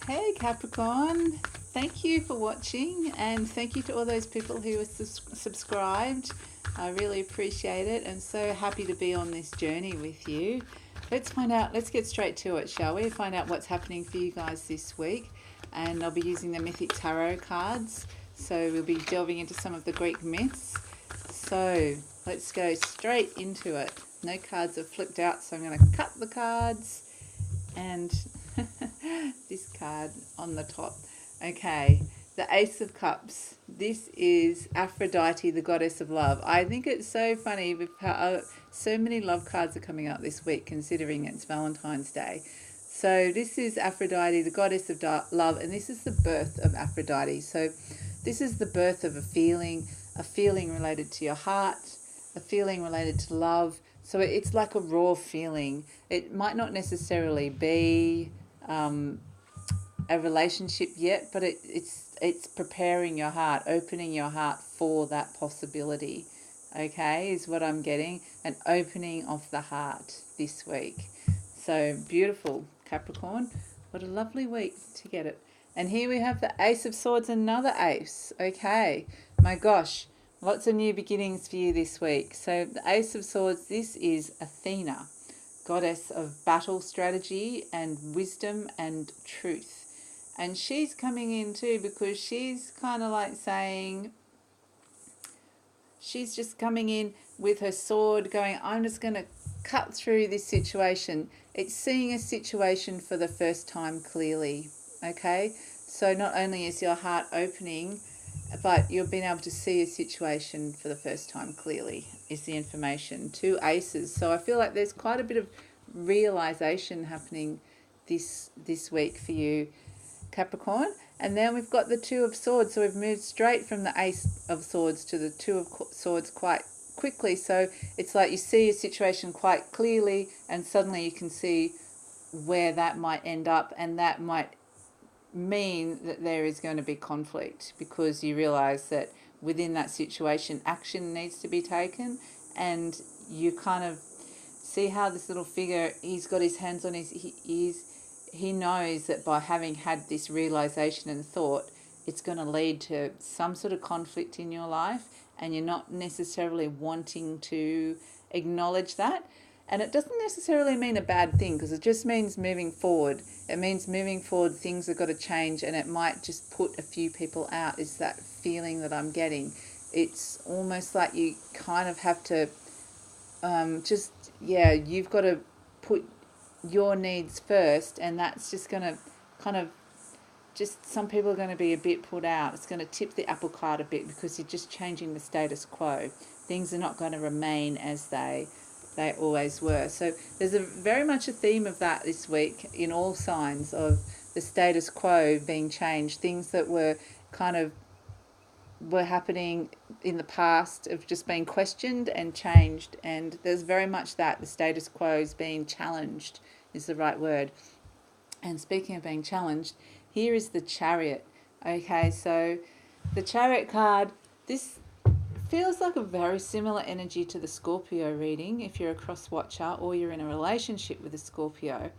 Hey Capricorn, thank you for watching and thank you to all those people who are subscribed. I really appreciate it and so happy to be on this journey with you. Let's get straight to it, shall we? Find out what's happening for you guys this week. And I'll be using the Mythic Tarot cards. So we'll be delving into some of the Greek myths. So let's go straight into it. No cards are flipped out, so I'm going to cut the cards and this card on the top. Okay, the Ace of Cups. This is Aphrodite, the goddess of love. I think it's so funny with how so many love cards are coming out this week, considering it's Valentine's Day. So this is Aphrodite, the goddess of love, and this is the birth of Aphrodite. So this is the birth of a feeling related to your heart, a feeling related to love. So it's like a raw feeling. It might not necessarily be a relationship yet, but it's preparing your heart, opening your heart for that possibility. Okay, is what I'm getting, an opening of the heart this week. So beautiful, Capricorn. What a lovely week to get it. And here we have the Ace of Swords, another ace. Okay, my gosh, lots of new beginnings for you this week. So the Ace of Swords, this is Athena, goddess of battle strategy and wisdom and truth. And she's coming in too because she's kind of like saying, she's just coming in with her sword going, I'm just going to cut through this situation. It's seeing a situation for the first time clearly, okay? So not only is your heart opening, but you're being able to see a situation for the first time clearly is the information. Two aces. So I feel like there's quite a bit of realization happening this week for you, Capricorn. And then we've got the Two of Swords. So we've moved straight from the Ace of Swords to the Two of Swords quite quickly. So it's like you see a situation quite clearly and suddenly you can see where that might end up, and that might mean that there is going to be conflict because you realize that within that situation action needs to be taken, and you kind of see how this little figure, he's got his hands on his ears. He knows that by having had this realization and thought, it's going to lead to some sort of conflict in your life, and you're not necessarily wanting to acknowledge that. And it doesn't necessarily mean a bad thing, because it just means moving forward. It means moving forward, things have got to change, and it might just put a few people out, is that feeling that I'm getting. It's almost like you kind of have to you've got to put your needs first, and that's just going to kind of some people are going to be a bit put out. It's going to tip the apple cart a bit because you're just changing the status quo. Things are not going to remain as they always were. So there's very much a theme of that this week in all signs of the status quo being changed. Things that were happening in the past have just been questioned and changed, and there's very much that the status quo is being challenged is the right word. And speaking of being challenged, here is the Chariot. Okay, so the Chariot card, this feels like a very similar energy to the Scorpio reading if you're a cross watcher or you're in a relationship with a Scorpio.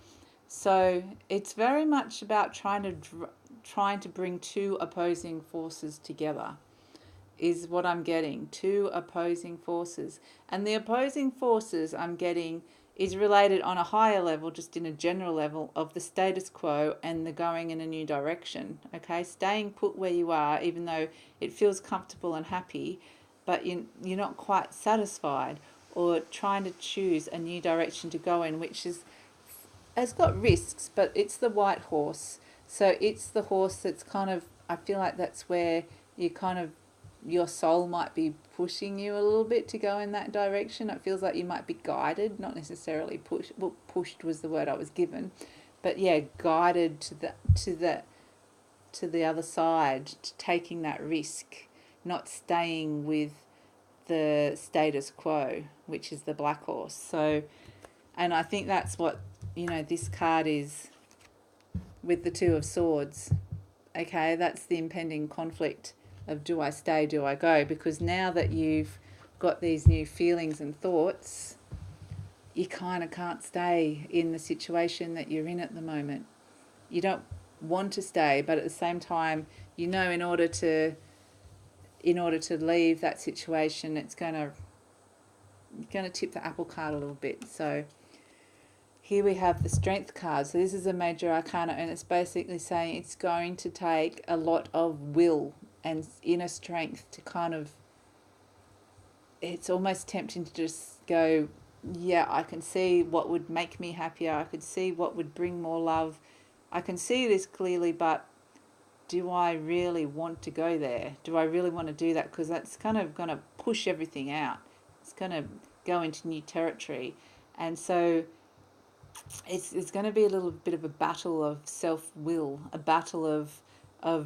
So it's very much about trying to bring two opposing forces together is what I'm getting. Two opposing forces. And the opposing forces I'm getting is related on a higher level, just in a general level, of the status quo and the going in a new direction. Okay, staying put where you are, even though it feels comfortable and happy, but you're not quite satisfied, or trying to choose a new direction to go in, which has got risks, but it's the white horse. So it's the horse that's kind of, I feel like that's where you kind of, your soul might be pushing you a little bit to go in that direction. It feels like you might be guided, not necessarily pushed. Well, pushed was the word I was given, but yeah, guided to the other side, to taking that risk, not staying with the status quo, which is the black horse. So, and I think that's what, this card is with the Two of Swords. Okay, that's the impending conflict of do I stay, do I go? Because now that you've got these new feelings and thoughts, you kind of can't stay in the situation that you're in at the moment. You don't want to stay, but at the same time, you know, in order to leave that situation, it's going to tip the apple cart a little bit. So here we have the Strength card. So this is a major arcana, and it's basically saying it's going to take a lot of will and inner strength to kind of, it's almost tempting to just go, yeah, I can see what would make me happier. I could see what would bring more love. I can see this clearly, but do I really want to go there? Do I really want to do that? Because that's kind of going to push everything out. It's going to go into new territory. And so it's going to be a little bit of a battle of self-will, a battle of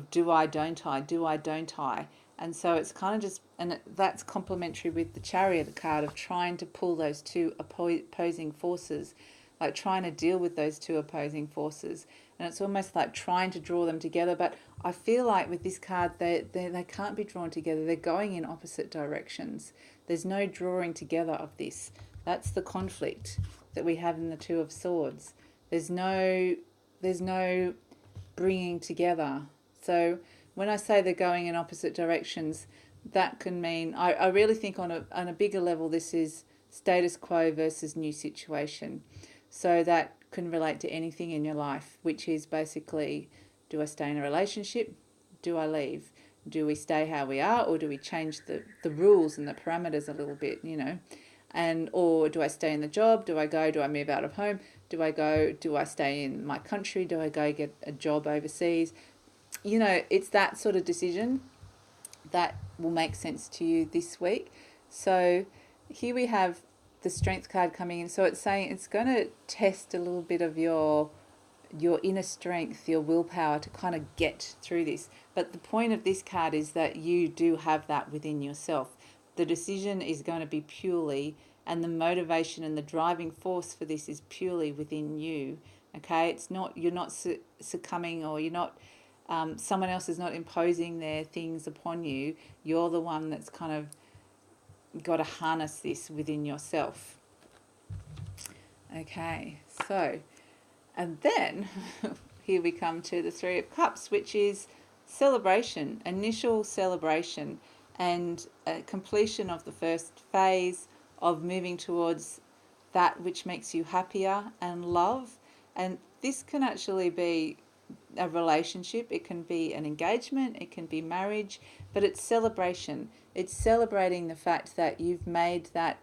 do I, don't I, do I, don't I. And so it's kind of just, and that's complementary with the Chariot card of trying to pull those two opposing forces, like trying to deal with those two opposing forces. And it's almost like trying to draw them together. But I feel like with this card, they can't be drawn together. They're going in opposite directions. There's no drawing together of this. That's the conflict that we have in the Two of Swords. There's no bringing together. So when I say they're going in opposite directions, that can mean, I really think on a bigger level, this is status quo versus new situation. So that can relate to anything in your life, which is basically, do I stay in a relationship? Do I leave? Do we stay how we are, or do we change the rules and the parameters a little bit, you know? And or do I stay in the job? Do I go? Do I move out of home? Do I go? Do I stay in my country? Do I go get a job overseas? You know, it's that sort of decision that will make sense to you this week. So here we have the Strength card coming in. So it's saying it's going to test a little bit of your inner strength, your willpower to kind of get through this. But the point of this card is that you do have that within yourself. The decision is going to be purely, and the motivation and the driving force for this is purely within you. Okay, it's not, you're not succumbing, or you're not, someone else is not imposing their things upon you. You're the one that's kind of got to harness this within yourself. Okay, so, and then here we come to the Three of Cups, which is celebration, initial celebration, and completion of the first phase of moving towards that which makes you happier and love. And this can actually be a relationship, it can be an engagement, it can be marriage, but it's celebration. It's celebrating the fact that you've made that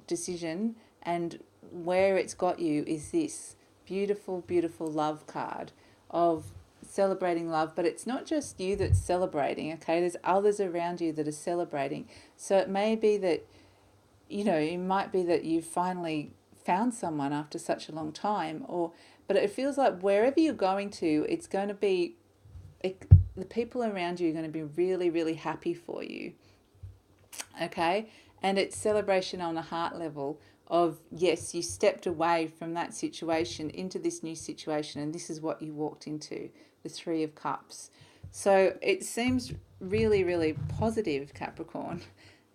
decision, and where it's got you is this beautiful, beautiful love card of celebrating love. But it's not just you that's celebrating, okay? There's others around you that are celebrating. So it may be that, you know, it might be that you've finally found someone after such a long time, but it feels like wherever you're going to, it's going to be, the people around you are going to be really, really happy for you, okay? And it's celebration on a heart level of, yes, you stepped away from that situation into this new situation, and this is what you walked into, the Three of Cups. So it seems really, really positive, Capricorn.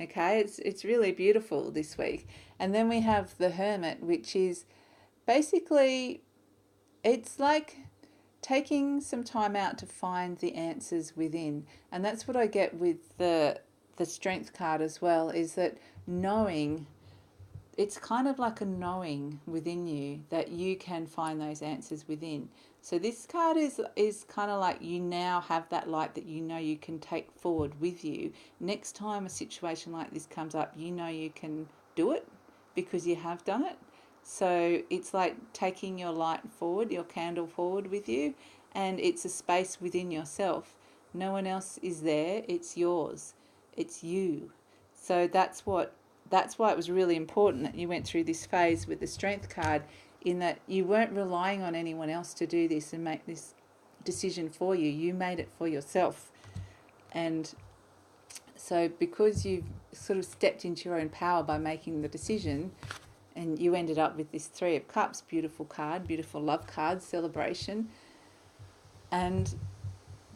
Okay, it's really beautiful this week. And then we have the Hermit, which is basically, it's like taking some time out to find the answers within. And that's what I get with the Strength card as well, is that knowing, it's kind of like a knowing within you that you can find those answers within. So this card is kind of like you now have that light that you know you can take forward with you. Next time a situation like this comes up, you know you can do it because you have done it. So it's like taking your light forward, your candle forward with you, and it's a space within yourself. No one else is there. It's yours. It's you. So that's why it was really important that you went through this phase with the Strength card, in that you weren't relying on anyone else to do this and make this decision for you. You made it for yourself. And so because you've sort of stepped into your own power by making the decision, and you ended up with this Three of Cups, beautiful card, beautiful love card, celebration. And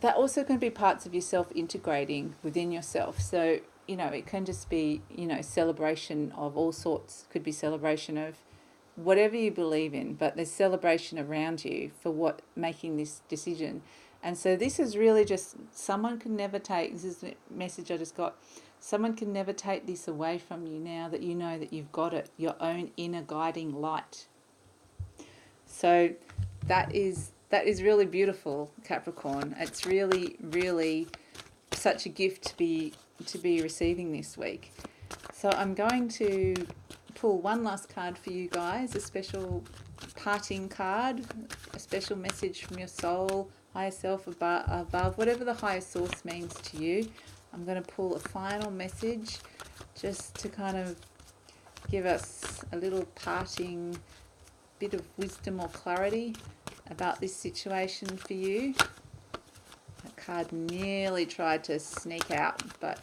that also can be parts of yourself integrating within yourself. So, you know, it can just be, you know, celebration of all sorts. Could be celebration of whatever you believe in, but there's celebration around you for what making this decision. And so this is really just, someone can never take, this is the message I just got, someone can never take this away from you now that you know that you've got it, your own inner guiding light. So that is really beautiful, Capricorn. It's really, really such a gift to be receiving this week. So I'm going to pull one last card for you guys, a special parting card, a special message from your soul, higher self, above, whatever the higher source means to you. I'm going to pull a final message just to kind of give us a little parting bit of wisdom or clarity about this situation for you. That card nearly tried to sneak out, but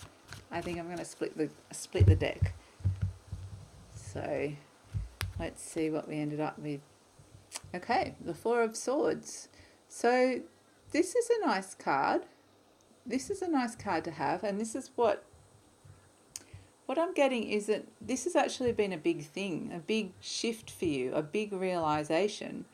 I think I'm going to split the deck. So let's see what we ended up with. Okay, the Four of Swords. So this is a nice card. This is a nice card to have, and this is what I'm getting is that this has actually been a big thing, a big shift for you, a big realization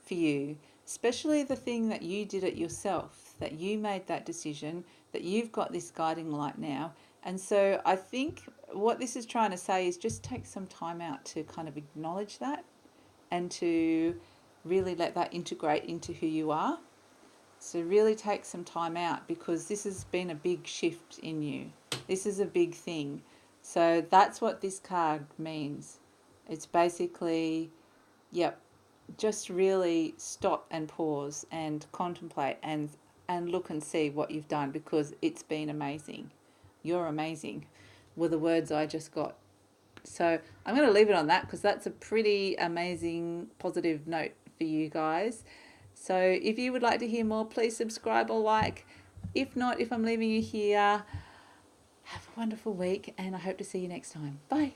for you, especially the thing that you did it yourself, that you made that decision, that you've got this guiding light now. And so I think what this is trying to say is just take some time out to kind of acknowledge that and to really let that integrate into who you are. So really take some time out, because this has been a big shift in you. This is a big thing. So that's what this card means. It's basically, yep, just really stop and pause and contemplate and look and see what you've done, because it's been amazing. You're amazing were the words I just got. So I'm going to leave it on that, because that's a pretty amazing positive note for you guys. So if you would like to hear more, please subscribe or like. If not, if I'm leaving you here, have a wonderful week, and I hope to see you next time. Bye.